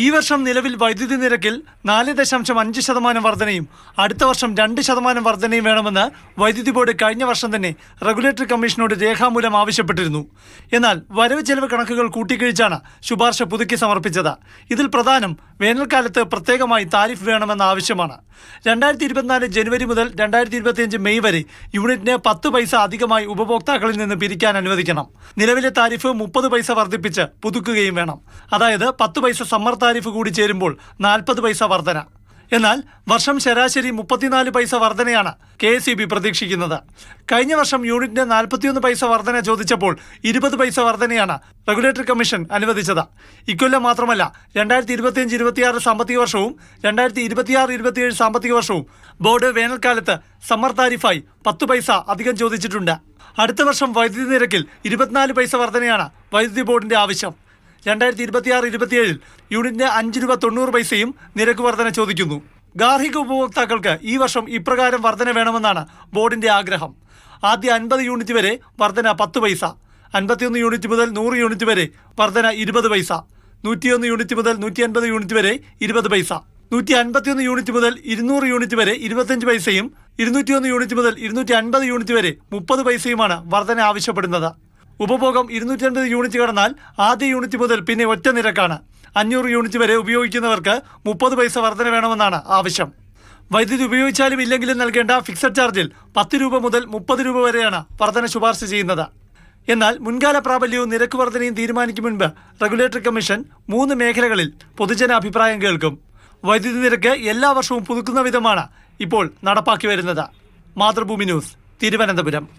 ഈ വർഷം നിലവിൽ വൈദ്യുതി നിരക്കിൽ 4.5% വർധനയും അടുത്ത വർഷം 2% വർധനയും വേണമെന്ന് വൈദ്യുതി ബോർഡ് കഴിഞ്ഞ വർഷം തന്നെ റെഗുലേറ്ററി കമ്മീഷനോട് രേഖാമൂലം ആവശ്യപ്പെട്ടിരുന്നു. എന്നാൽ വരവ് ചെലവ് കണക്കുകൾ കൂട്ടിക്കഴിച്ചാണ് ശുപാർശ പുതുക്കി സമർപ്പിച്ചത്. ഇതിൽ പ്രധാനം വേനൽക്കാലത്ത് പ്രത്യേകമായി താരിഫ് വേണമെന്ന ആവശ്യമാണ്. 2024 ജനുവരി മുതൽ 2025 മെയ് വരെ യൂണിറ്റിന് 10 പൈസ അധികമായി ഉപഭോക്താക്കളിൽ നിന്ന് പിരിക്കാൻ അനുവദിക്കണം. നിലവിലെ താരിഫ് 30 പൈസ വർദ്ധിപ്പിച്ച് പുതുക്കുകയും വേണം. അതായത് 10 പൈസ സമ്മർ താരിഫ് കൂടി ചേരുമ്പോൾ 40 പൈസ വർധന. എന്നാൽ വർഷം ശരാശരി 34 പൈസ വർധനയാണ് KSEB പ്രതീക്ഷിക്കുന്നത്. കഴിഞ്ഞ വർഷം യൂണിറ്റിന് 41 പൈസ വർധന ചോദിച്ചപ്പോൾ 20 പൈസ വർധനയാണ് റെഗുലേറ്ററി കമ്മീഷൻ അനുവദിച്ചത്. ഇക്കൊല്ലം മാത്രമല്ല 2025-26 സാമ്പത്തിക വർഷവും 2026-27 സാമ്പത്തിക വർഷവും ബോർഡ് വേനൽക്കാലത്ത് സമ്മർ താരിഫായി 10 പൈസ അധികം ചോദിച്ചിട്ടുണ്ട്. അടുത്ത വർഷം വൈദ്യുതി നിരക്കിൽ 24 പൈസ വർധനയാണ് വൈദ്യുതി ബോർഡിന്റെ ആവശ്യം. 2026-27 യൂണിറ്റിന് 5 രൂപ 90 പൈസയും നിരക്ക് വർധന ചോദിക്കുന്നു. ഗാർഹിക ഉപഭോക്താക്കൾക്ക് ഈ വർഷം ഇപ്രകാരം വർധന വേണമെന്നാണ് ബോർഡിന്റെ ആഗ്രഹം. ആദ്യ 50 യൂണിറ്റ് വരെ വർധന 10 പൈസ, 51 യൂണിറ്റ് മുതൽ 100 യൂണിറ്റ് വരെ വർധന 20 പൈസ, 101 യൂണിറ്റ് മുതൽ 150 യൂണിറ്റ് വരെ 20 പൈസ, 151 യൂണിറ്റ് മുതൽ 200 യൂണിറ്റ് വരെ 25 പൈസയും 201 യൂണിറ്റ് മുതൽ 250 യൂണിറ്റ് വരെ 30 പൈസയുമാണ് വർധന ആവശ്യപ്പെടുന്നത്. ഉപഭോഗം 250 യൂണിറ്റ് കടന്നാൽ ആദ്യ യൂണിറ്റ് മുതൽ പിന്നെ ഒറ്റ നിരക്കാണ്. 500 യൂണിറ്റ് വരെ ഉപയോഗിക്കുന്നവർക്ക് 30 പൈസ വർധന വേണമെന്നാണ് ആവശ്യം. വൈദ്യുതി ഉപയോഗിച്ചാലും ഇല്ലെങ്കിലും നൽകേണ്ട ഫിക്സഡ് ചാർജിൽ 10 രൂപ മുതൽ 30 രൂപ വരെയാണ് വർധന ശുപാർശ ചെയ്യുന്നത്. എന്നാൽ മുൻകാല പ്രാബല്യവും നിരക്ക് വർധനയും തീരുമാനിക്കും മുൻപ് റെഗുലേറ്ററി കമ്മീഷൻ 3 മേഖലകളിൽ പൊതുജന അഭിപ്രായം കേൾക്കും. വൈദ്യുതി നിരക്ക് എല്ലാ വർഷവും പുതുക്കുന്ന വിധമാണ് ഇപ്പോൾ നടപ്പാക്കി വരുന്നത്. മാതൃഭൂമി ന്യൂസ്, തിരുവനന്തപുരം.